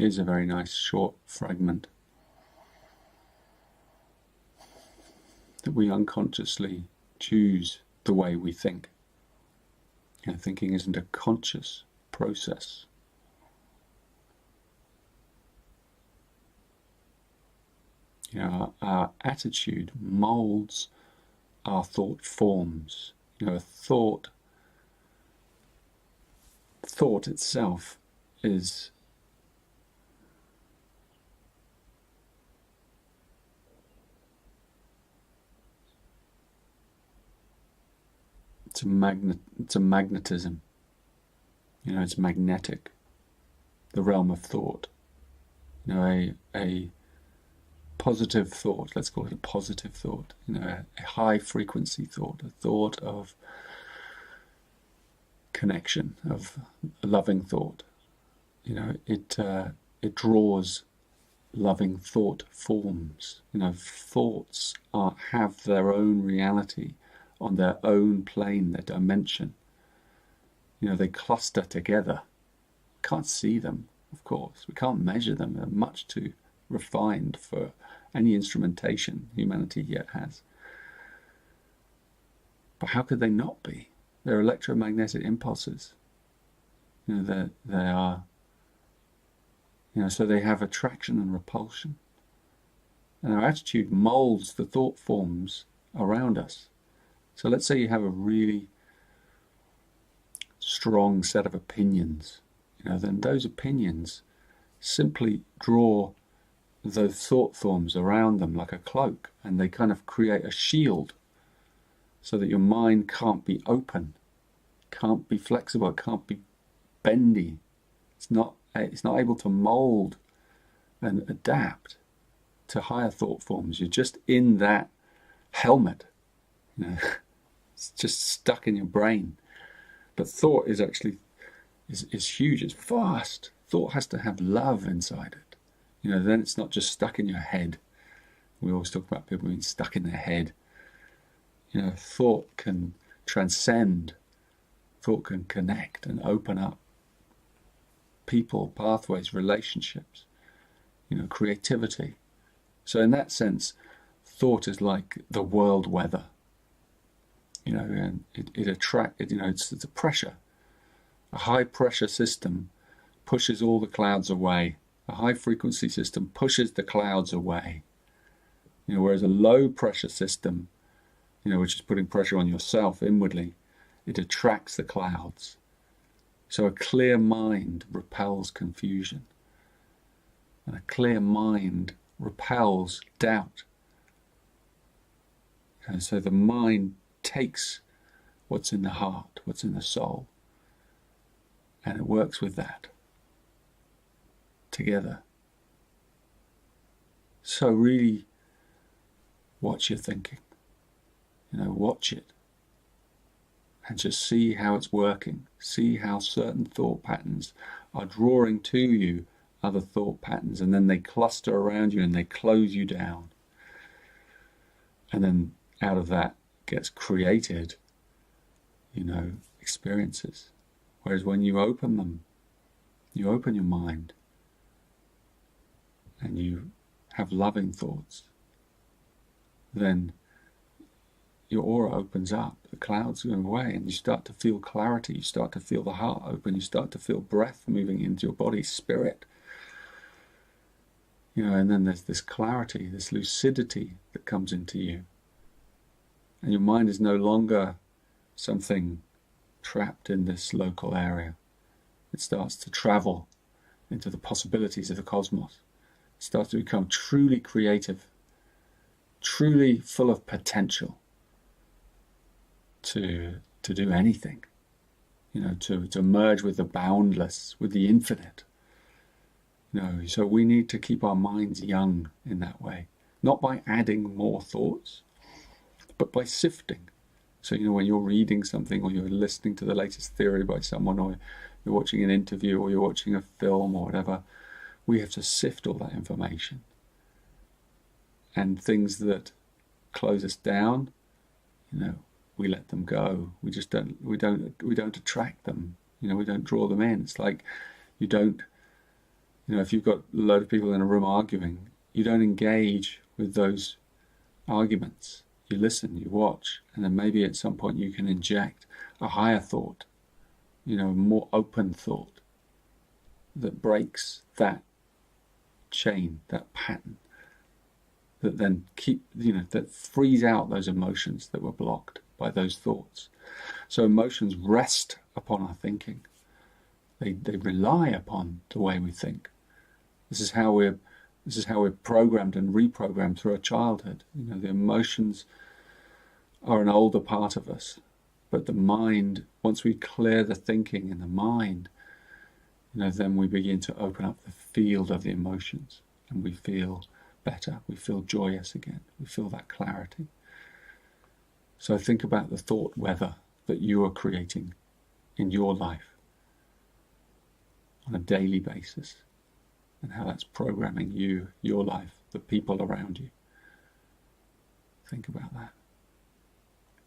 Here's a very nice short fragment that we unconsciously choose the way we think. Thinking isn't a conscious process. Our attitude molds our thought forms. A thought itself is it's a magnetism. It's magnetic. The realm of thought. A positive thought, let's call it a positive thought, a high frequency thought, a thought of connection, of a loving thought. It draws loving thought forms. Thoughts have their own reality on their own plane, their dimension. They cluster together. Can't see them, of course. We can't measure them. They're much too refined for any instrumentation humanity yet has. But how could they not be? They're electromagnetic impulses. They are. So they have attraction and repulsion. And our attitude molds the thought forms around us. So let's say you have a really strong set of opinions. Then those opinions simply draw those thought forms around them like a cloak, and they kind of create a shield so that your mind can't be open, can't be flexible, it can't be bendy. It's not able to mold and adapt to higher thought forms. You're just in that helmet. It's just stuck in your brain. But thought is actually is huge. It's vast. Thought has to have love inside it. Then it's not just stuck in your head. We always talk about people being stuck in their head. Thought can transcend. Thought can connect and open up people, pathways, relationships, creativity. So in that sense, thought is like the world weather. And it attracts, it's a pressure. A high pressure system pushes all the clouds away. A high frequency system pushes the clouds away. Whereas a low pressure system, which is putting pressure on yourself inwardly, it attracts the clouds. So a clear mind repels confusion. And a clear mind repels doubt. And so the mind takes what's in the heart, what's in the soul, and it works with that together. So really watch your thinking. Watch it. And just see how it's working. See how certain thought patterns are drawing to you other thought patterns, and then they cluster around you and they close you down. And then out of that gets created, experiences. Whereas when you open them, you open your mind and you have loving thoughts, then your aura opens up, the clouds go away, and you start to feel clarity, you start to feel the heart open, you start to feel breath moving into your body, spirit. And then there's this clarity, this lucidity that comes into you. And your mind is no longer something trapped in this local area. It starts to travel into the possibilities of the cosmos. It starts to become truly creative, truly full of potential to do anything, to merge with the boundless, with the infinite. So we need to keep our minds young in that way, not by adding more thoughts, but by sifting. So, when you're reading something, or you're listening to the latest theory by someone, or you're watching an interview, or you're watching a film, or whatever, we have to sift all that information. And things that close us down, we let them go. We just don't attract them. We don't draw them in. It's like you don't You know, if you've got a load of people in a room arguing, you don't engage with those arguments. You listen, you watch, and then maybe at some point you can inject a higher thought, you know, a more open thought that breaks that chain, that pattern, that then that frees out those emotions that were blocked by those thoughts. So emotions rest upon our thinking. They rely upon the way we think. This is how we're programmed and reprogrammed through our childhood. You know, the emotions are an older part of us, but the mind, once we clear the thinking in the mind, you know, then we begin to open up the field of the emotions, and we feel better. We feel joyous again. We feel that clarity. So think about the thought weather that you are creating in your life on a daily basis, and how that's programming you, your life, the people around you. Think about that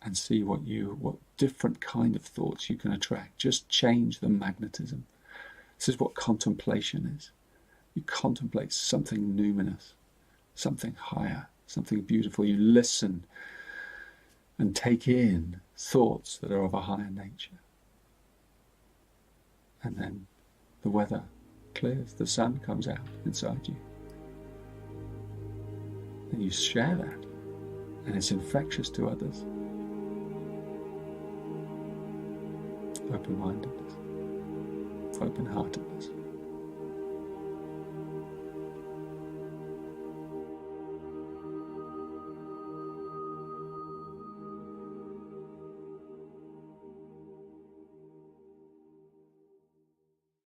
and see what different kind of thoughts you can attract. Just change the magnetism. This is what contemplation is. You contemplate something numinous, something higher, something beautiful. You listen and take in thoughts that are of a higher nature. And then the weather clears, the sun comes out inside you. And you share that, and it's infectious to others. Open-mindedness, open-heartedness.